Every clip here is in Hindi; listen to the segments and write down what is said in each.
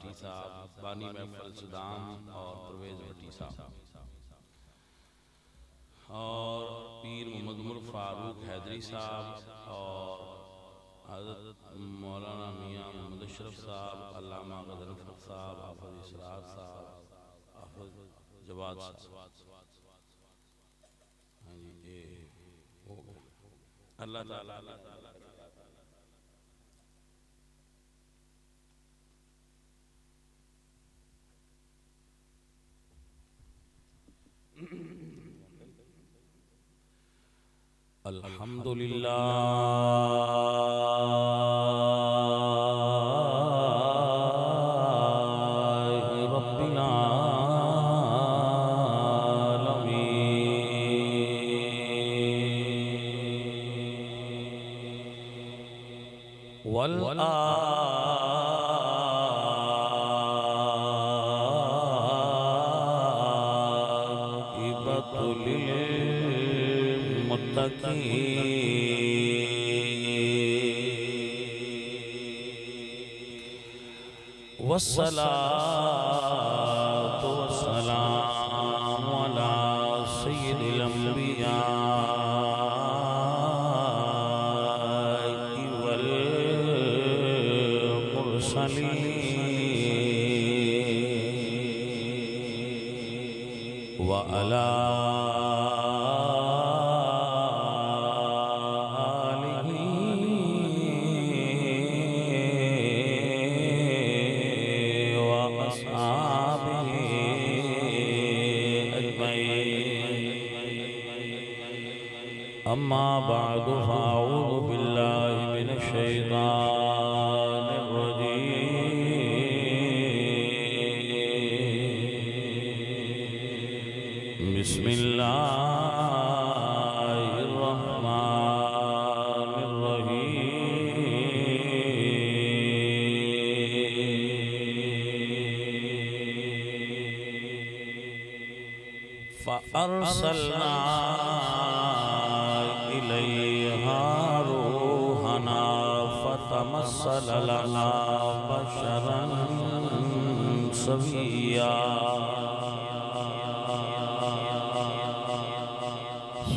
भट्टी साहब, बानी महफिल सुदाम और परवेज भट्टी साहब, और पीर मोहम्मद उमर फारूक हैदरी साहब, और हज़रत मौलाना मियाँ मोहम्मद अशरफ साहब, अल्लामा गज़नफ़र साहब, हाफ़िज़ इसरार साहब, हाफ़िज़ जवाद साहब। हाँ जी, ये हो गया। अल्लाह ताला अल्हम्दुलिल्लाह रब्बिल आलमीन वल आक़िबतु लिल मुत्तक़ीन वस्सलातु वस्सलामु अला सय्यिदिल अंबिया वल मुरसलीन व अला अम्मा बादु फ़अऊज़ु बिल्लाहि मिनश शैतानिर रजीम बिस्मिल्लाहिर रहमानिर रहीम फ़अरसलना इलैहा रूहना फ़तमस्सल लना बशरन सविय्या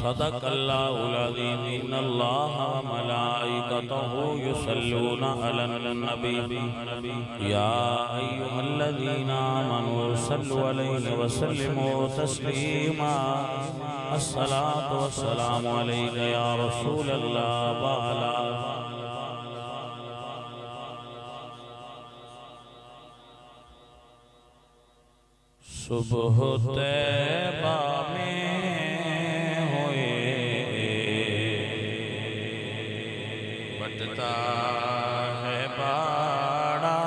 सदक़ल्लाहुल अज़ीम इन्नल्लाह व मलाइकतहु युसल्लूना अलन नबी या अय्युहल्लज़ीना आमनू सल्लु अलैहि व सल्लिमू तस्लीमा अस्सलातु वस्सलामु अलैका या रसूलल्लाह व अला सुबह तैबा में हुए बटता है बाड़ा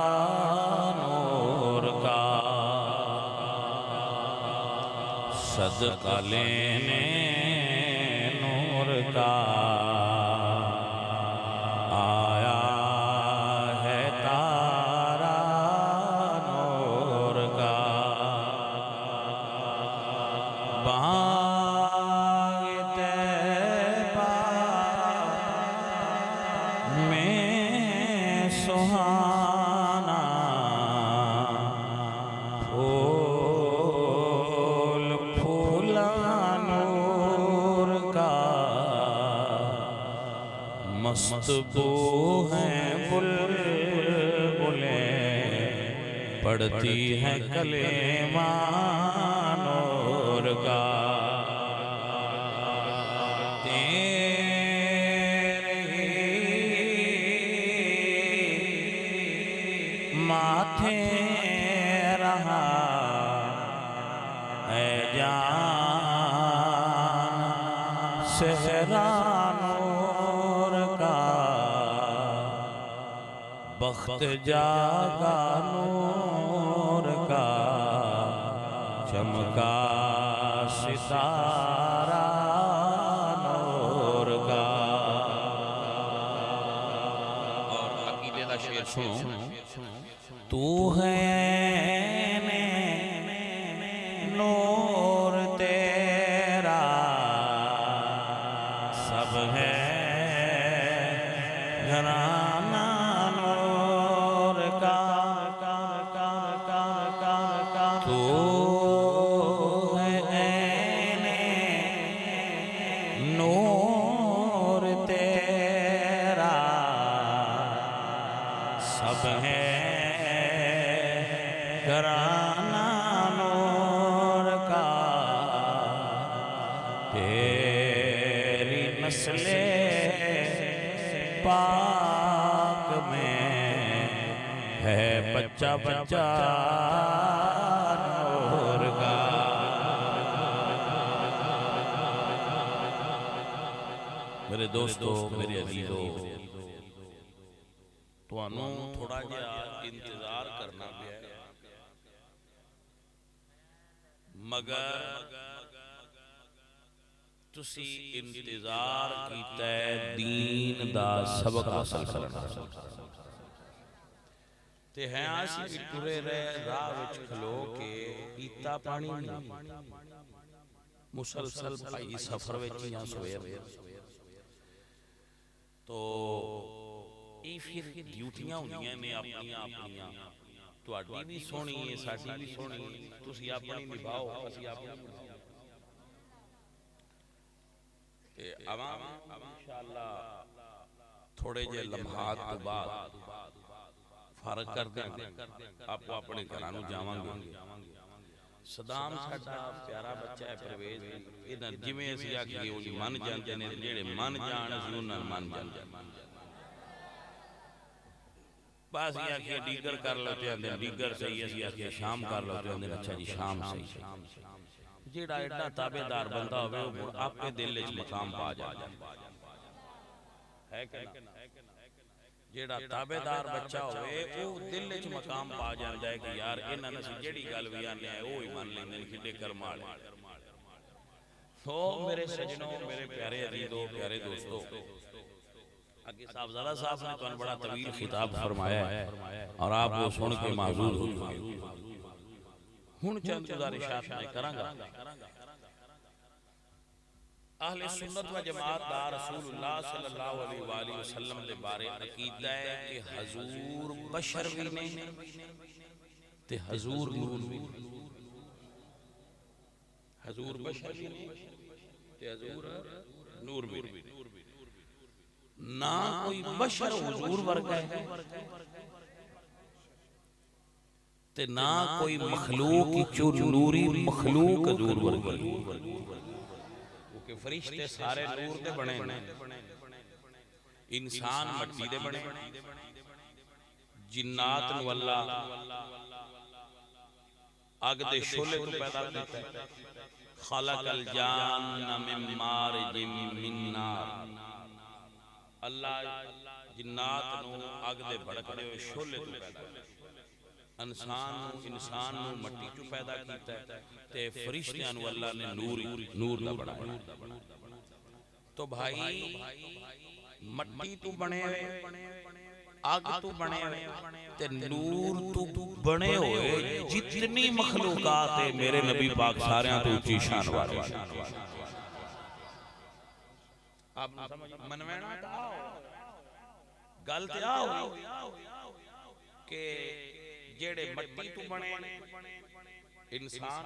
नूर का सदका लेने नूर का आया है तारा नूर का बाग़ तैबा में सुहाना फूल फूला नूर का मस्त बू हैं बुलबुलें पढ़ती हैं कलेमा नूर का तेरे माथे रहा है जान सेहरा नूर का बख्त जागा नूर का चमका सितारा नूर का। और अकीदे का शेर सुनो, तू है नूर तेरा सब है घराना नूर का घराना नूर का, तेरी नस्ले पाक में है बच्चा बच्चा नूर का। मेरे दोस्तों, मेरे अजीजों, तुहानू थोड़ा जिहा इंतजार करना पिया, मगर तुसी इंतजार कीता दीन दा सबक हासिल करना ते है। असीं भी टुरे रहे राह विच खलो के पीता पानी मुसलसल भाई सफर विच या सोए तो ये फिर ड्यूटियां होंदियां ने अपनियां अपनियां। तुहाडी भी सोहनी है, साडी भी सोहनी है, तुसीं अपनी निभाओ, असीं अपनी ते आवाम इंशाअल्लाह थोड़े जे लम्हात तो बाद फर्क कर देंगे, आपको अपने घरां नूं जावांगे। सदाम साडा प्यारा बच्चा है, परवेज इन्हां जिवें असीं आखीए उह मन जांदे ने, जेड़े मन जाण असीं उन्हां मन जांदे। बस ये आखिए डीगर कर लो तो आंदे डीगर सही, असीं आखिए शाम कर लो तो आंदे अच्छा जी शाम सही। जेड़ा एडा ताबेदार बंदा होवे वो आपे दिल विच मकाम पा जाए है कि ना। जेड़ा ताबेदार बच्चा होवे वो दिल विच मकाम पा जांदा है कि यार इन्हां ने जेड़ी गल भी आने है वो ही मान लेंदे ने, किड्डे कर्म वाले। तो मेरे सजनों, मेरे प्यारे अजीजों, प्यारे दोस्तों, आगे साहबजादा साहब ने तो बड़ा तवील खिताब फरमाया है और आप वो सुन के माजूर हो गए। हुण चंद गुजारिशात मैं करांगा। अहले सुन्नत व जमात दा रसूलुल्लाह सल्लल्लाहु अलैहि वसल्लम दे बारे अकीदा है कि हजूर बशर भी नहीं ते हजूर नूर भी नहीं। हजूर बशर भी नहीं ते हजूर नूर भी नहीं। ना कोई बशर हुजूर वर्गा है ते ना कोई मखलूक जो नूरी मखलूक हजूर वर्गी। क्योंकि फरिश्ते सारे नूर दे बने, इंसान मट्टी दे बने, जिन्नात नूं अल्लाह अग दे शोले तो पैदा कीता है। खलकल जान्न मिन मारिजिम मिन नार, अल्लाह जिन्नात नूं अग दे भड़कदे होए शोले तो पैदा कीता। इंसान नूं मट्टी चों पैदा कीता ते फरिश्तियां नूं अल्लाह ने नूर दा बनाया। तो भाई मट्टी तो बने हुए, आग तो बने हुए ते नूर तो बने हुए जितनी मखलूकात है मेरे नबी पाक सारियां तो ऊंची शान वाले। आप मनवेना गल ते आओ के जेड़े मट्टी तो बने इंसान,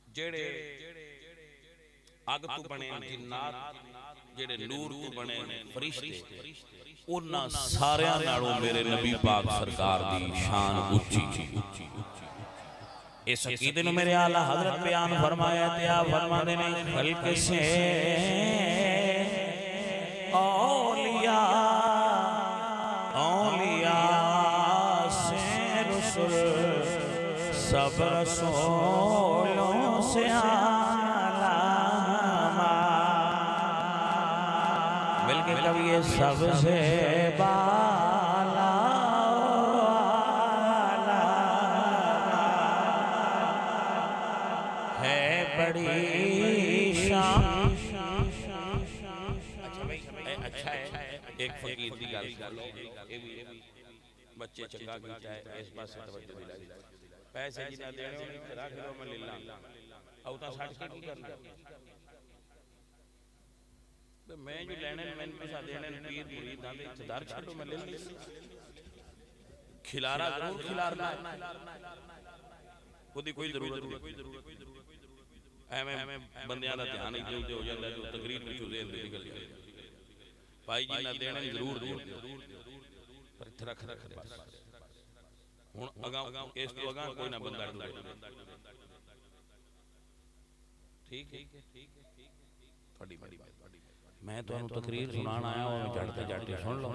जेड़े अग तो बने जिन्नात, जेड़े नूर तो बने फरिश्ते, उन्हां सारियां नालों मेरे नबी पाक सरकार दी शान ऊंची। इस अकीदे नूं मेरे आला हजरत बयान फरमाया ते आप फरमांदे ने खल्क से औलिया औलिया से रसूल सब रसूलों से आला मिलके कभी ये सबसे बाला है बड़ी शान। अच्छा है एक फकीर दी गल कर लो, बच्चे चंगा कीता है इस पासे तवज्जो दिलाई। पैसे जिन्ना देने उन्हें रख लो मैं ले लां औता छड़ के की करना ते मैं जो लेने मैंने पैसा देने पीर मुरीद आंदे इत्तेदार छड्डो मैं ले ली। खिलारा जरूर खिलारना ओदी कोई जरूरत नहीं। एवें बंदियां दा ध्यान इधर उधर हो जांदा जो तकरीर विच जेल दी निकल जाए। भाई जिन्ना देने जरूर दो हुण अगा इस तो अगा कोई ना बंदा टुरे ठीक है थोड़ी बड़ी मैं तुहानू तकरीर सुनाण आया और जड़ते जड़ते सुन लो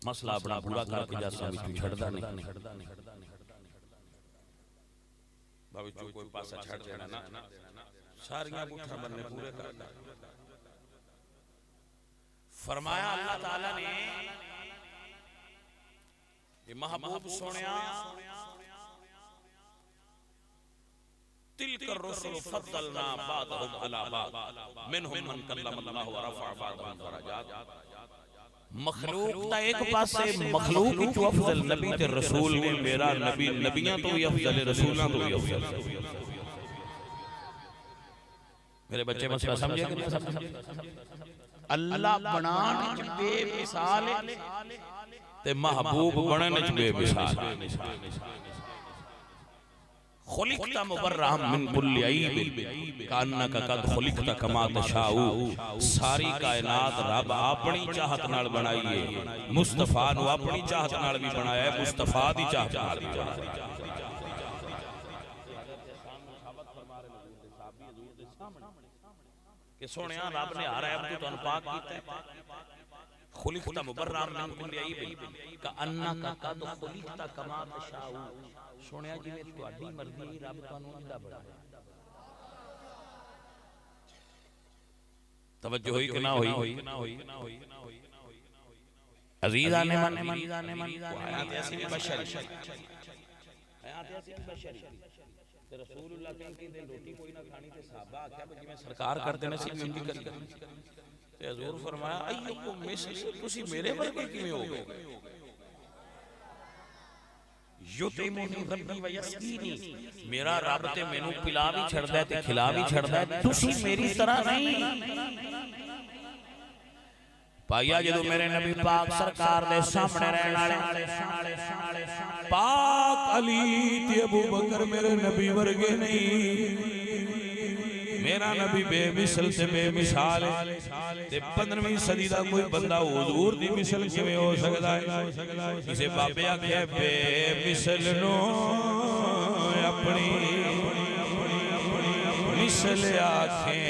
मसला अपना पूरा करके जासा विचों छड़दा नहीं भावे जो कोई पासा छड़ देना ना सारियां मुठा बनने पूरे करदा फरमाया अल्लाह ताला ने ये महबूब सोनिया तिलकर रसूल फद्दलना बादहुम अला बाद मिनहुम मन कल्लमल्लाहु व रफअ बादहुम दरजात मखलूक दा एक पासे मखलूक विच अफजल नबी ते रसूल ने मेरा नबी नबियां तो भी अफजल रसूलां तो भी अफजल मेरे बच्चे मसला समझे कि नहीं समझे अल्लाह बनाने च बेमिसाल है ते महबूब बनने च बेमिसाल खुलिकता मुबर्रहम मिन कुल्ली ऐब कान्नका कद खुलिकता कमा तशाउ सारी कायनात रब अपनी चाहत नाल बनाई है मुस्तफा नु अपनी चाहत नाल भी बनाया है मुस्तफा दी चाहत नाल भी बनाया कि सोनिया रब ने हर ऐब तो तुहानू पाक कीता है खुलिकता मुबर्रहम मिन कुल्ली ऐब कान्नका कद खुलिकता कमा तशाउ सोनिया जिवें तुहाडी मर्जी रब तुहानू इंदा बनाया तवज्जो होई कि ना होई अजीज आने मन आयात ऐसी बशर आयात ऐसी बशर ते रसूलुल्लाह कहंदे दे रोटी कोई ना खानी ते साहबा आख्या जिवें सरकार करदे ने सी उंदी करी ते हुजूर फरमाया अय्युकुम मिसल तुसी मेरे वर्गे किवें हो गए युतिमुनी रब्बी व यस्कीनी मेरा रब ते मैनू पिला भी छड़दा है ते खिला भी छड़दा है तुसी मेरी तरह नहीं पाया जदों मेरे नबी पाक सरकार दे सामने रहने वाले पाक अली ते अबू बकर मेरे नबी वर्गे नहीं मेरा नबी बेमिसल ते बेमिसाल है ते 15वीं सदी दा कोई बंदा हुजूर दी मिसल किवें हो सकदा है किसे बाबे आखे बेमिसल नो अपनी मिसल आखे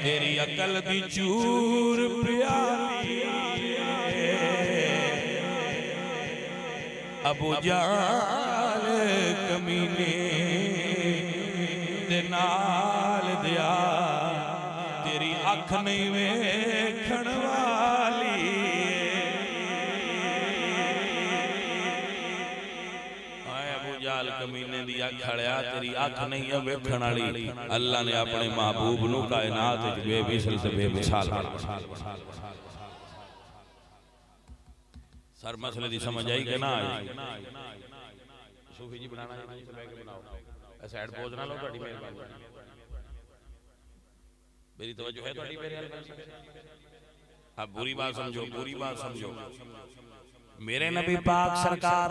तेरी अकल दी चूर प्याली अबू जाल कमीने नाल दिया तेरी अख नहीं वेखण वाली आए अबू जाल कमीने दी अख खड़िया तेरी अख नहीं है वेखण वाली अल्लाह ने अपने महबूब नु कायनात विच बेमिसल ते बेमिसाल सर मसले दी समझ आई कि ना आई सूफी जी बनाना है तो बैठ के बनाओ साइड पोज ना लो थोड़ी मेहरबानी मेरी तवज्जो है थोड़ी मेरे हाल अब बुरी बात समझो मेरे नबी पाक सरकार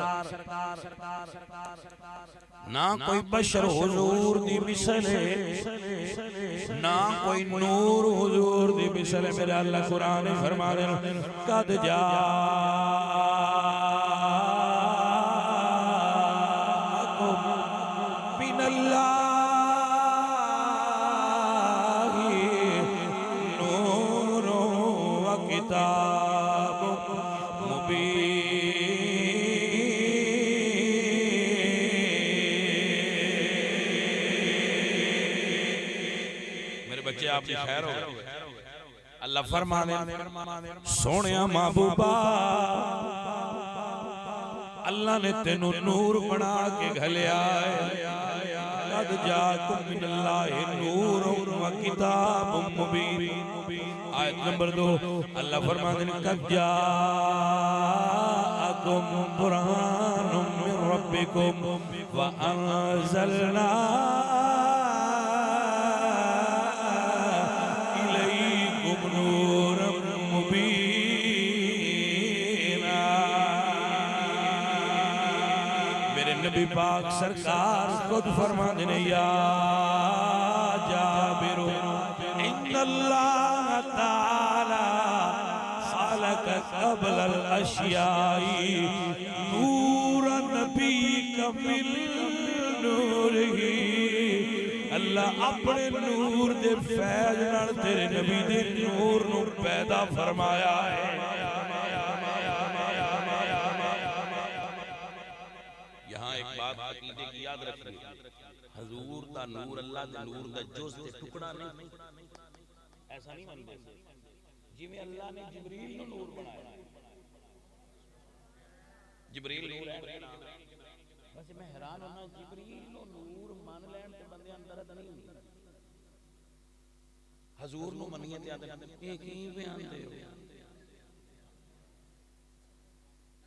ना कोई बशर हुजूर दी मिसल है ना कोई नूर हुजूर दी मिसल है मेरा अल्लाह कुरान में फरमा दे कद जा आपकी खैर हो अल्लाह फरमाने सोनिया महबूबा अल्लाह ने तेनू नूर बना के घलिया कद जाकुम मिनल्लाहि नूरुन व किताबुम मुबीन आयत नंबर 2 अल्लाह फरमाते हैं कद जाकुम बुरहानुम मिन रब्बिकुम व अंज़लना नबी पाक सरकार खुद फरमाते हैं या जाबिर इन्नल्लाह ताला खलक क़ब्ल अल अशियाई नूर नबी कमिल नूरही। अल्लाह अपने नूर दे फैज नाल तेरे नबी दे नूर नू पैदा फरमाया है। यहाँ एक बात अकीदे की याद रखिए, हजूर दा नूर अल्लाह दे नूर दा जुज़ ते टुकड़ा नहीं, ऐसा नहीं मानते। जिवें अल्लाह ने जिब्रील नू नूर बनाया, जिब्रील नूर है। बस मैं हैरान होना, जिब्रील नू नूर मान लैन ते बंदे अंदर नहीं, हजूर नू मनिए ते आदे ये की बयान दे हो।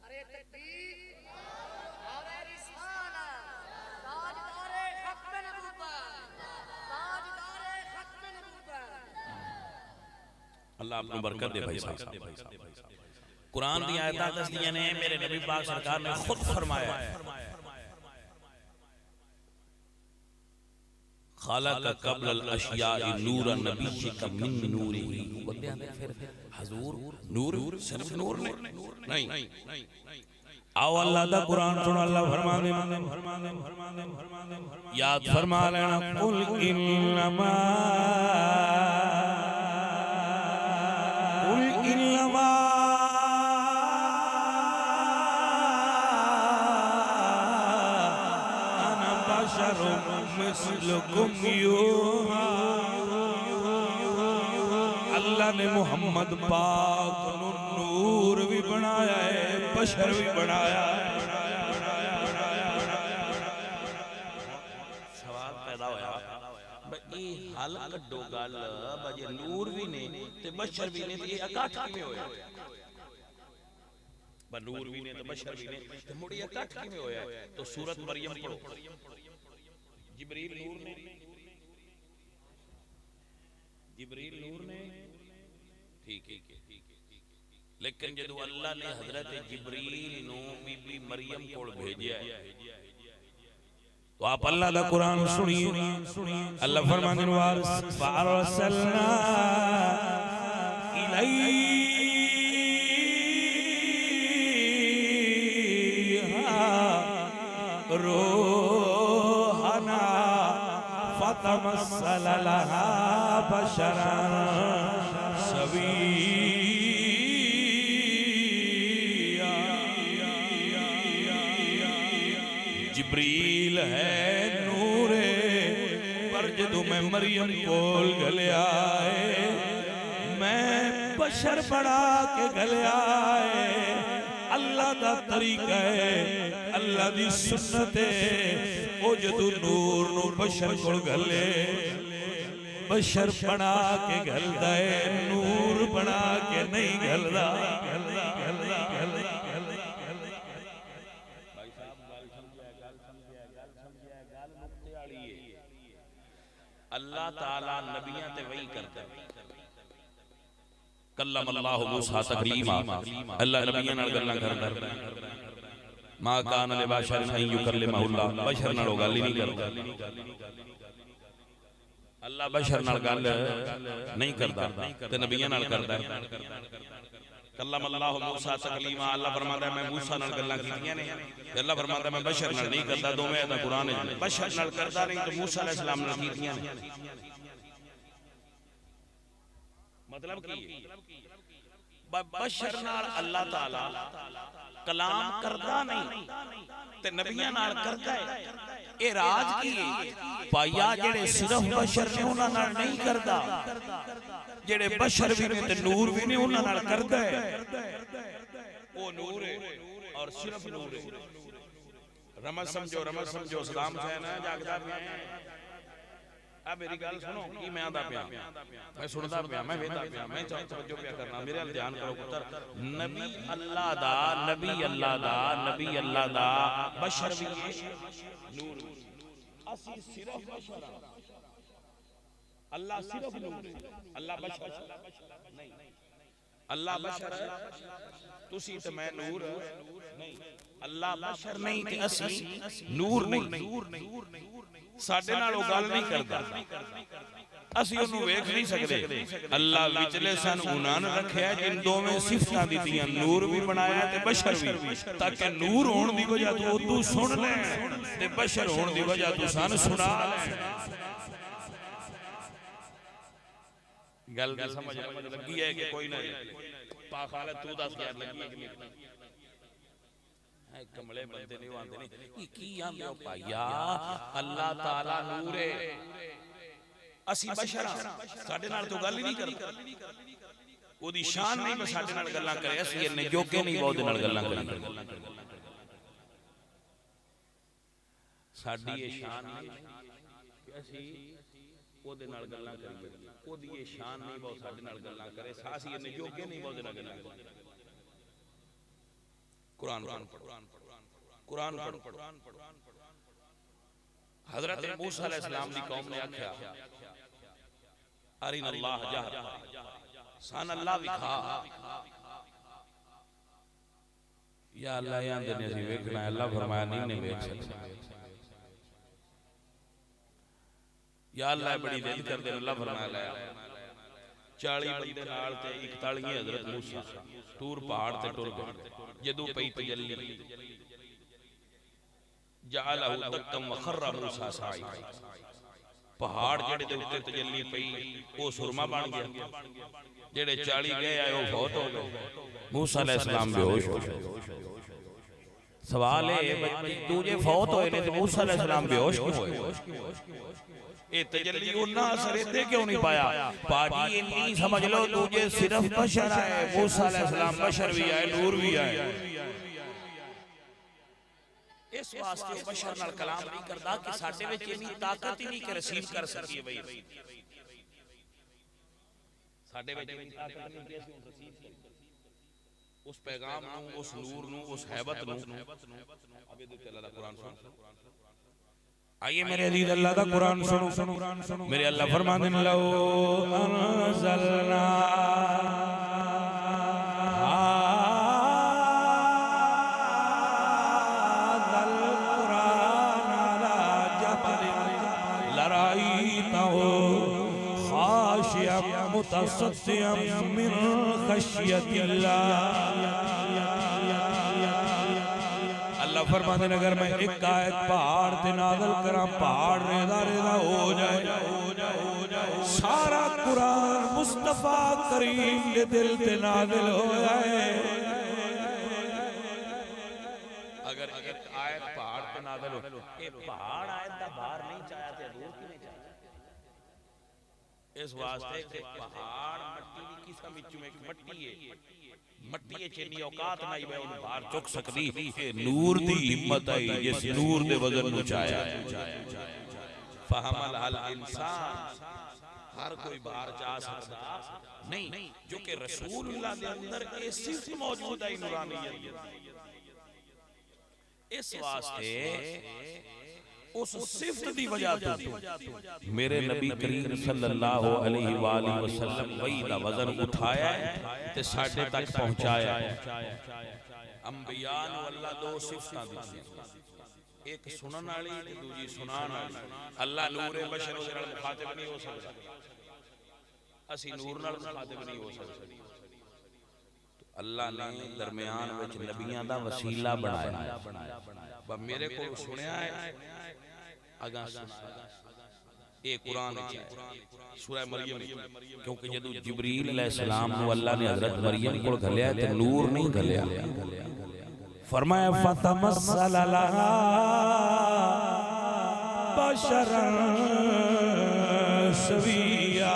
अरे तकबीर, नारे रिसाला, ताजदारे खत्म नबूवत, ताजदारे खत्म नबूवत। अल्लाह आपको बरकत दे भाई साहब। कुरान दी आयतां दसदियां ने, मेरे नबी पाक सरकार ने खुद फरमाया, खालक क़ब्ल अल अशियाई नूर नबी का मिन नूरिही। बंदे आंदे फिर हजूर नूर सिर्फ नूर नहीं। आओ अल्लाह दा कुरान सुनो। अल्लाह फरमाने याद फरमा लेना, कुल इन्नमा अना बशरुम मिस्लुकुम यूहा। अल्लाह ने मोहम्मद पाक नू नूर भी बनाया है, बशर भी बनाया है। सवाल पैदा होया, ये हल कड्डो गल, बजे नूर भी ने ते बशर भी ने, ते ये इकट्ठ किवें होया? नूर भी ने ते बशर भी ने, ते मुड़ी इकट्ठ किवें होया? तो सूरत मरियम पढ़ो, जिब्रील नूर ने, जिब्रील नूर ने, ठीक है। लेकिन जदों अल्लाह ने हजरत जिब्रील नू बीबी मरियम कोल भेजिया, तो आप अल्लाह दा कुरान सुनिए। अल्लाह फरमाने वारसलना इलैहा रूहना फतमस्सल लहा बशरन सविय्या। जिब्रील है नूरे, पर जदों मैं मरियम कोल गलिया है, मैं बशर बना के गलिया है। अल्लाह दा तरीका है, अल्लाह दी सुन्नत है। ओ जदों नूर नू बशर कोल गले, बशर बना के गलदा है, नूर बना के नहीं गलदा। अल्लाह ताला नबियां ते वही करता है। कल्लम अल्लाह मूसा तकलीमा, अल्लाह नबियां नाल गल्लां करदा है। मा कान ले बशर अन युकल्लिमहुल्लाह, बशर नाल गल ही नहीं करदा। अल्लाह बशर नाल गल नहीं करदा ते नबियां नाल करदा है। कल्लम अल्लाह मूसा तकलीमा, अल्लाह फरमांदा है मैं मूसा नाल गल्लां कीतियां ने, ते अल्लाह फरमांदा है मैं बशर नाल नहीं करदा। दोवें दा कुरान है, बशर नाल करदा नहीं तो मूसा अलैहि सलाम नाल कीतियां ने। मतलब की बशर नाल अल्लाह ताला कलाम करदा नहीं ते नबियां नाल करदा है। ए राज की पाया जेड़े सिर्फ बशर ने उन्हां नाल नहीं करदा, जेड़े बशर भी ने ते नूर भी ने उन्हां नाल करदा है। ओ नूर है और सिर्फ नूर है। रमज समझो सलाम हुसैन है जागदा पिया। अब मेरी गल सुनो, की मैं आंदा पिया, मैं सुनदा पिया, मैं वेंदा पिया, मैं तवज्जो पिया करना। मेरे अल ध्यान करो पुत्र, नबी अल्लाह दा, नबी अल्लाह दा, नबी अल्लाह दा, बशर भी है, नूर भी। असी सिर्फ बशर, अल्लाह सिर्फ नूर है, अल्लाह बशर नहीं। अल्लाह बशर तुसी ते मैं नूर नहीं। अल्लाह बशर नहीं ते असी नूर नहीं। साडे नाल ओ गल नहीं करदा। ਅਸੀਂ ਉਹਨੂੰ ਵੇਖ ਨਹੀਂ ਸਕਦੇ। ਅੱਲਾ ਵਿਚਲੇ ਸਾਨੂੰ ਗੁਨਾਹ ਨਾ ਰੱਖਿਆ ਜਿਨ ਦੋਵੇਂ ਸਿਫਤਾਂ ਦਿੱਤੀਆਂ, ਨੂਰ ਵੀ ਬਣਾਇਆ ਤੇ ਬਸ਼ਰ ਵੀ, ਤਾਂ ਕਿ ਨੂਰ ਹੋਣ ਦੀ ਵਜ੍ਹਾ ਤੋਂ ਉਹ ਤੂੰ ਸੁਣ ਲੈ ਤੇ ਬਸ਼ਰ ਹੋਣ ਦੀ ਵਜ੍ਹਾ ਤੋਂ ਸਾਨੂੰ ਸੁਣਾ ਲੈ। गल दी समझ लगी है कि कोई ना? पाक वाले तू दस यार लगी है कि नहीं? कमले बंदे नहीं आंदे नहीं की आंदे हो भाईया। अल्लाह ताला नूर है, ਅਸੀਂ ਬਸ਼ਰ ਸਾਡੇ ਨਾਲ तो गल ही नहीं करता। ਉਹਦੀ शान नहीं मैं ਸਾਡੇ ਨਾਲ ਗੱਲਾਂ ਕਰੇ, ਅਸੀਂ ਇਹਨੇ ਜੋਗੇ ਨਹੀਂ ਉਹਦੇ ਨਾਲ ਗੱਲਾਂ ਕਰੀ। ਸਾਡੀ ਇਹ शान नहीं कि ਅਸੀਂ ਉਹਦੇ ਨਾਲ ਗੱਲਾਂ ਕਰੀਏ, ਉਹਦੀ ਇਹ ਸ਼ਾਨ ਨਹੀਂ ਬਹੁਤ ਸਾਡੇ ਨਾਲ ਗੱਲਾਂ ਕਰੇ, ਸਾਸੀ ਇਹਨੇ ਜੋਗੇ ਨਹੀਂ ਬਹੁਤ ਨਾਲ ਗੱਲਾਂ ਕਰੇ। कुरान पढ़ो। हजरत मूसा अलैहिस्सलाम दी कौम ने आख्या अरिन अल्लाह जहर, सान अल्लाह विखा। या अल्लाह यां दे ने वेखना, अल्लाह फरमाया नहीं वेख सकते। या अल्लाह बड़ी दिल कर दे, अल्लाह फरमाया ला 40 बंदे नाल ते 41 हजरत मूसा टूर पहाड़ ते टुर गए। जदों पई तजल्ली जालहु दक्कम वखर्रा मूसा साई, पहाड़ जेड़े दे उत्ते तजल्ली पई ओ सुरमा बन गया। जेड़े 40 गए आए ओ फौत हो गए। मूसा अलैहिस्सलाम बेहोश हो गए। सवाल है तू जे फौत होए ने ते मूसा अलैहिस्सलाम बेहोश क्यों होए? ए तजल्ली उन्ना असर इत्ते क्यों नहीं पाया? पाजी इन्नी समझ लो तू जे सिर्फ बशर है, मूसा अलैहिस्सलाम बशर भी है, नूर भी है। इस वास्ते बशर नाल कलाम नहीं करदा कि साडे विच इन्नी ताकत ही नहीं कि रिसीव कर सकीए। भाई साडे विच इन्नी ताकत नहीं कि ਅਸੀਂ रिसीव करिए उस पैगाम नूं, उस नूर नूं, उस हैबत नूं। अब ये अल्लाह दा कुरान सुन। आइए मेरे अजीज अल्लाह दा कुरान सुनो। मेरे अल्लाह फरमाते हैं लो अनज़लना हाज़ल कुरान अला जबलिन लराइतहु खाशियम मुतसद्दियम मिन खश्यतिल्लाह। फरमाते अगर मैं एक आयत पहाड़ ते नाज़िल करा, पहाड़ रेदा रेदा हो जाए, सारा कुरान मुस्तफा करीम दे दिल ते नाज़िल हो जाए। अगर एक आयत पहाड़ ते नाज़िल हो, ये पहाड़ आयत दा बाहर नहीं चाया ते दूर किवें चाया? इस वास्ते कि पहाड़ मट्टी दी किस्म विचों एक मट्टी है, मट्टी चेनी औकात नहीं मैं उन्हें बाहर चुक सकती। नूर दी हिम्मत आई जिस नूर दे वजन नु चाया। फहमल हल इंसान, हर कोई बाहर जा सकता नहीं, जो कि रसूलुल्लाह दे अंदर ये सिर्फ मौजूद है नूरानियत। इस वास्ते उस सिफत दी वजह तो मेरे नबी करीम सल्लल्लाहु अलैहि वसल्लम वही दा वजन उठाया ते साडे तक पहुंचाया। अंबिया नु अल्लाह दो सिफतां दित्तियां, एक सुनन वाली ते दूजी सुनान वाली। अल्लाह नूर बशर उस नाल मुखातिब नहीं हो सकदा, असी नूर नाल मुखातिब नहीं हो सकदे। अल्लाह ने दरमियान विच नबियां दा वसीला बनाया। मेरे को सुनिया है अगा ये कुरान सूरह मरियम, क्योंकि जदों जिब्रील अलैहिस्सलाम को अल्लाह ने हजरत मरियम को घलिया ते नूर नहीं घलिया। फरमाया फतमस्सल लहा बशरन सविया,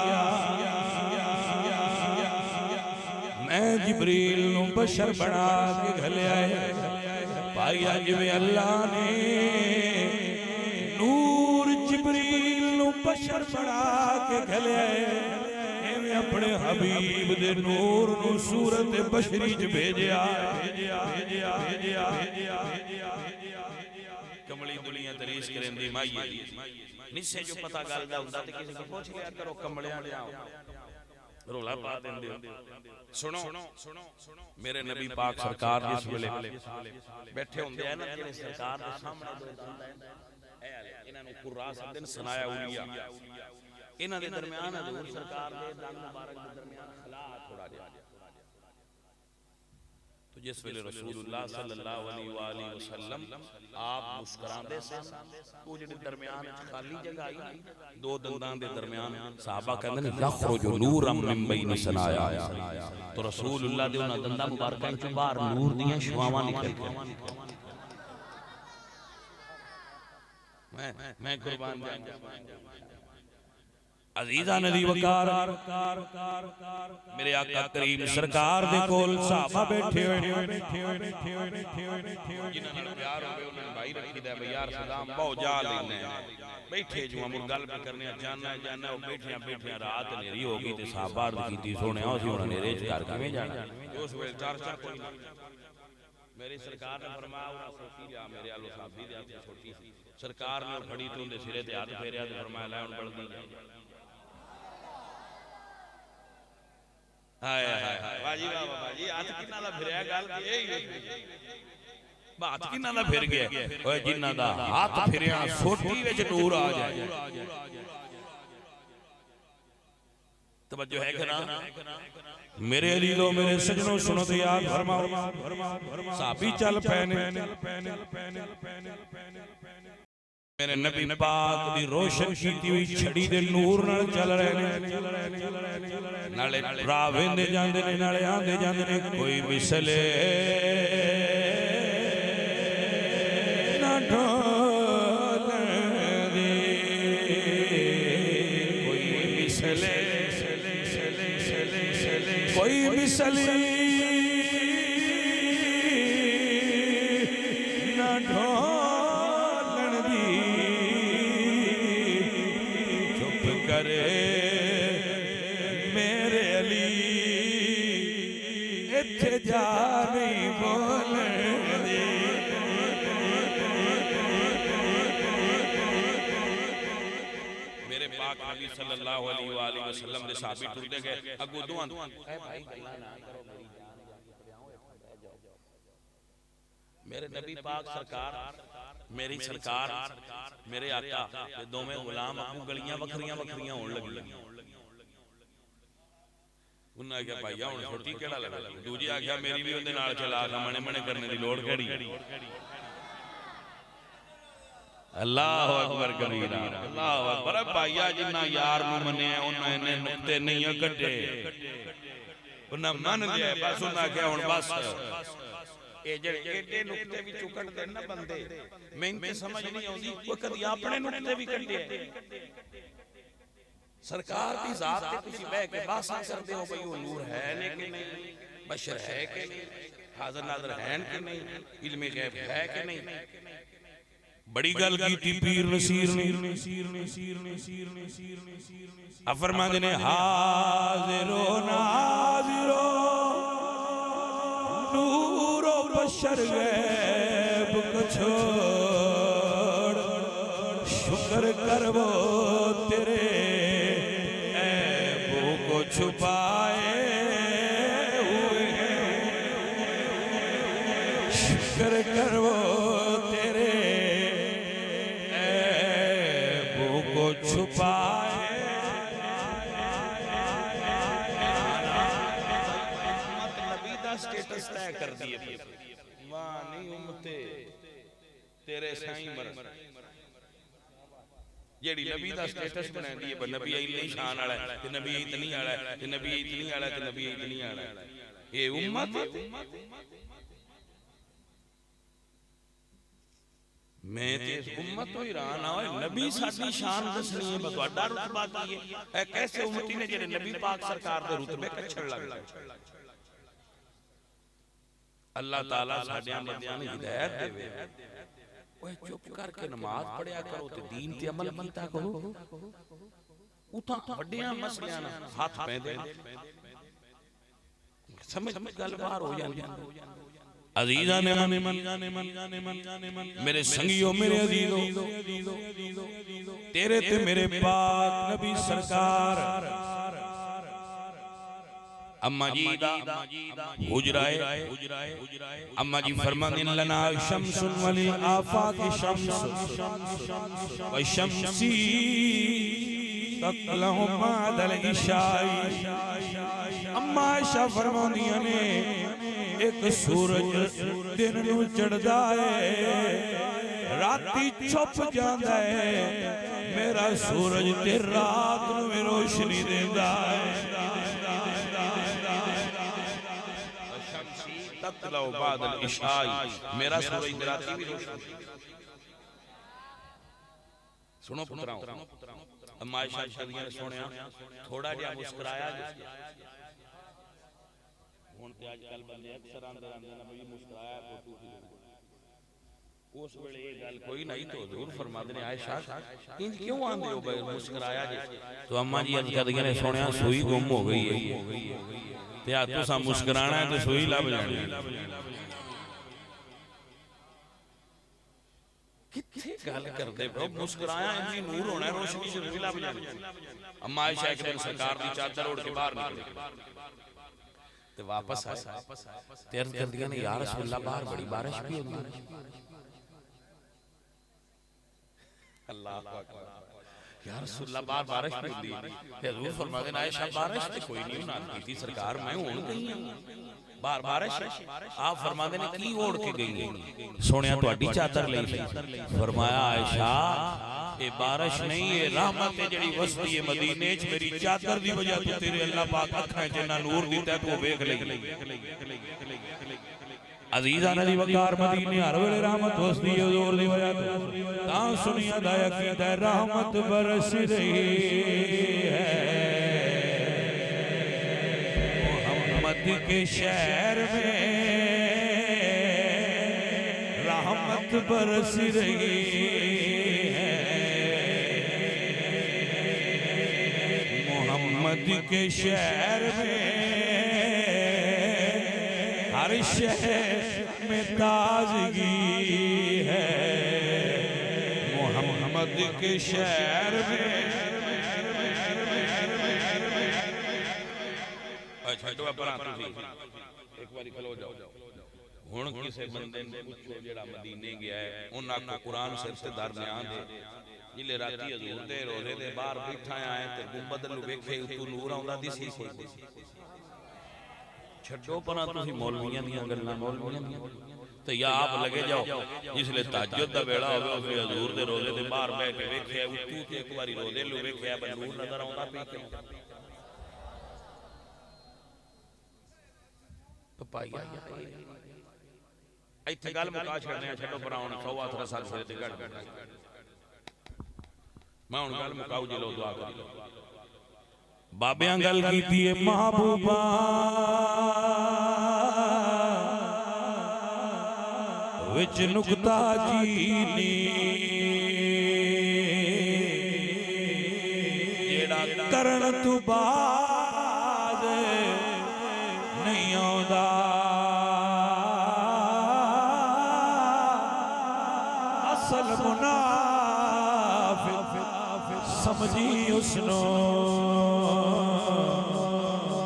मैं जिब्रील नु बशर बना के घलिया है। भाई जिवें अल्लाह ने नूर जिब्रील नु बशर बना के घलिया है, एवें अपने हबीब दे नूर नु सूरत बशरी च भेजिया। कमली दुनिया तरीस करेंदी माई निसे जो पता गल दा हुंदा ते किसी को पूछ लिया करो, कमलियां लियाओ रोला पा देंदे। सुनो मेरे नबी पाक सरकार जिस वेले बैठे होंदे हैं ना, जेड़े सरकार दे सामने दो इन्हां नु कुर्रा समझन सुनाया उलिया। इन्हां दे दरमियान हजूर सरकार दे दंद मुबारक दे दरमियान खला थोड़ा जिहा। तो जिस वेले रसूलुल्लाह सल्लल्लाहु अलैहि वसल्लम आप मुस्कुरांदे से वो जिहड़ी दरमियान खाली जगह आई दो दंदां दे दरमियान सहाबा कहंदे ने यखरुजु नूरम मिन बैनि सनाया। तो रसूलुल्लाह दे उन्हां दंदां मुबारकां चों बाहर नूर दीयां शुआवां निकल के मैं कुर्बान जाऊंगा। अजीजा नदी वकार मेरे आका करीम सरकार दे कोल साहबा बैठे हुए जिन्हां नाल प्यार होवे उन्हां ने भाई रखीदा है यार सलाम बहुत जा लेने बैठे जो हम गल पे करने जाना जाना वो बैठिया रात नेरी हो गई ते साहबा अर्ज कीती सोने असीं हुण नेरे च घर किवें जाना। उस वेले चर्चा कोई मेरी सरकार ने फरमाया उन्हां सोची लिया मेरे आलो साथी दे हाथ छोटी सी सरकार ने फड़ी तो उनके सिरे ते हाथ फेरिया ते फरमाया लै हुण बलदी हाय हाय बाजी वाह बाजी हाथ किन्ना दा फिरया गल हाथ किन्ना दा फिर गया ओए जिन्ना दा हाथ फिरया सोटी विच नूर आ जाए। तवज्जो है कि ना मेरे अलीलो मेरे सजनों सुनो तो याद फरमाओ साहबी चल पैने मेरे नबी पाक दी रोशन कीती हुई छड़ी दे नूर नाल चल रहे ने नाले राह वेंदे जांदे ने नाले आंदे जांदे ने कोई मिसले ना ढोलदी कोई मिसले कोई मिसली ना ढोलन दी चुप करे मेरे अली इत्थे जा नहीं बोलन दी। मेरे पाक नबी सल्लल्लाहु अलैहि वसल्लम दे साहबी टुरदे गए अगू दुआं ए भाई गल्ला ना करो मेरे नबी पाक सरकार मेरी सरकार मेरे आका ते दोवें गुलाम अपनी गलियां वखरियां वखरियां होण लगी। उन्हें आख्या भाईया हुण छोटी केड़ा लगे दूजी आख्या मेरी भी उहदे नाल चला मने मने करने दी लोड़ केड़ी। अल्लाह अकबर कबीरा अल्लाह अकबर भाईया जिन्ना यार नूं मन्निया उन्हां इन्ने नुक्ते नहीं कटे उन्हां मन लिया बस उन्हां आख्या हुण बस ए जेड़े एडे नुक्ते भी चुकट दे ना बंदे मैनूं ते समझ नहीं आउंदी कोई कदी अपने नुक्ते भी कटे सरकार दी जात ते तुसीं बह के बासा करदे हो भई वो नूर है ने कि नहीं बशर है कि नहीं हाज़िर नाज़िर है कि नहीं इल्म गैब है कि नहीं। बड़ी गल की पीर नसीर ने फरमाते ने हाज़िरो नाज़िरो नूरो बशर गैब को छोड़ शुक्र करवो तेरे ऐबों को छुपाए हुए शुक्र करवो तेरे ऐबों को छुपाए। स्टेटस तय कर दिए वाह नहीं उम्मते तेरे साईं मरन जेड़ी नबी दा स्टेटस बना दी है नबी इतनी शान वाला है ते नबी इतनी वाला है ते नबी इतनी वाला है ते नबी इतनी वाला है ये उम्मत मैं ते उम्मत तो हैरान आ नबी साडी शान दसनी है बतवाड़ा रुतबा की है कैसे उम्मती ने जेड़े नबी पाक सरकार दे रुतबे कछड़ लग गए। अल्लाह ताला साडियां बंदियां नूं हिदायत देवे ओए चुप करके नमाज पढ़िया करो ते दीन ते अमल कीता करो उतां वड्डियां मसलियां नाल हाथ पैंदे समझ गल बाहर हो जांदी। अजीजा ने मेरे संगियों मेरे अजीजों तेरे ते मेरे पाक नबी सरकार अम्मा जी हुजराए अम्मा जी फरमाने लना शम्सुन वलिल आफाक शम्स व शम्सी तकलहु बादल इशाई। अम्मा आयशा फरमांदियां ने एक सूरज दिन नू चढ़दा है राती छुप जांदा है, मेरा सूरज ते रात नू रोशनी देंदा है। तकलहु बादल इशाई, मेरा सूरज राती भी रोशनी। सुनो पुत्राओ, अम्मा आयशा ने सुनिया थोड़ा जिहा मुस्कुराया। हुण ते अजकल बंदे अक्सर आंदे रहंदे ने भाई मुस्कुराया फोटो उस वेले ये गल कोई नहीं तो हजूर फरमाते ने आयशा इंज क्यों आंदे हो भाई मुस्कुराया जी? तो अम्मा जी अर्ज करदियां ने सुनिया सुई गुम हो गई है ते आ तुसां मुस्कुराना है तो सुई लभ जानी। किथे गल करदे ब्रो, मुस्कुराया इंज नूर होना है, रोशनी से लभ जानी। अम्मा आयशा एक दिन सरकार दी चादर ओढ़ के बाहर निकली ते वापस आए ते अर्ज करदियां ने या रसूल अल्लाह बाहर बड़ी बारिश भी होगी। अल्लाह अकबर, या रसूल अल्लाह बाहर बारिश भी होती है। हजूर फरमाते हैं आयशा बारिश ते कोई नहीं ना की सरकार, मैं हुण गई हां बाहर बारिश। आप फरमाते ने की ओढ़ के गई है? सोनिया तुहाडी चादर लई सी। फरमाया आयशा ये बारिश नहीं, ये रहमत है जेड़ी वसदी है मदीने च। मेरी चादर दी वजह तो तेरे अल्लाह पाक अखां च ना नूर दिता तू वेख लई। अजीज़ाना दी वकार मदीने हर वेले रहमत वसदी है हुजूर दी वजह तो। तां सुनिया दा अकीदा रहमत बरस रही है मोहम्मद के शहर में, रहमत बरस रही है मोहम्मद के शहर में। हर शहर में ताजगी है मोहम्मद के शहर में। एक बारी खलो जाओ। हुण किसी बंदे ने पूछो जेड़ा मदीने गया है उन्हां को कुरान सिर ते दरमियान दे जिले राती हजूर दे रोजे दे बाहर बैठा आए ते गुंबद नूं वेखे तू नूर आउंदा दिसी कोई छड्डो परा तुसीं मौलवियां दीयां गल्लां मौलवियां दीयां ते या आप लगे जाओ जिसले तहज्जुद दा वेला होवे उसले हजूर दे रोजे दे बाहर बैठ के वेखिया तू ते एक बारी रोजे लू वेखिया बे नूर नजर आउंदा पई क्यों? पाइया इत्थे गल मुका छड़ने छड्डो परा हुण सौवा थरा साल सिर ते गड़ मैं हुण गल मुकाऊ जे लो दुआ कर बाबियां गल कीती है महबूबा विच नुक्ता चीनी जेड़ा करन तू बाद नहीं आउंदा असल मुनाफिक समझी उसनो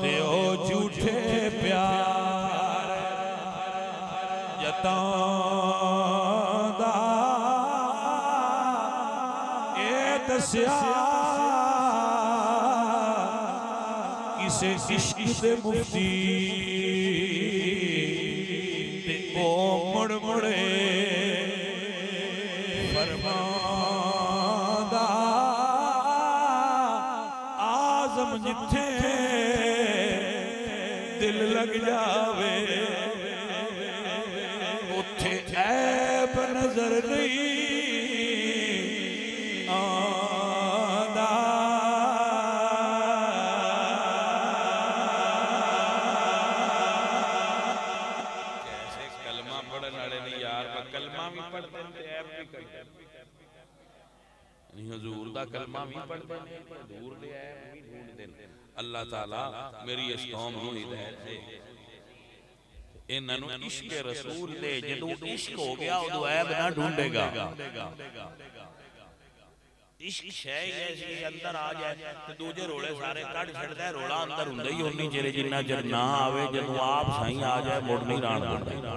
ते ओ झूठे प्यार जतांदा ए दस्या किसे इश्क दे मुफ्ती ते ओ मुड़ मुड़े फरमांदा आज़म जिथे दिल लग जावे उथे ऐब नजर नहीं आंदा। कैसे कलमा पढ़ने वाले ने यार कलमा भी पढ़ते हैं ऐब भी करते हैं हुजूर दा कलमा भी पढ़ते हैं हुजूर दे ऐब भी ढूंढदे ने। अल्लाह ताला मेरी इस कौम नूं हिदायत दे इन्हां नूं इश्क रसूल दे जदों इश्क हो गया उदों ऐब ना ढूंढेगा। इश्क शै ऐसी अंदर आ जाए ते दूजे रोले सारे कढ छड़दा है। रोला अंदर हुंदा ही उन्नी चिर जिन्ना चिर ना आवे जदों आप साईं आ जाए मुड़ नहीं राण दिंदा।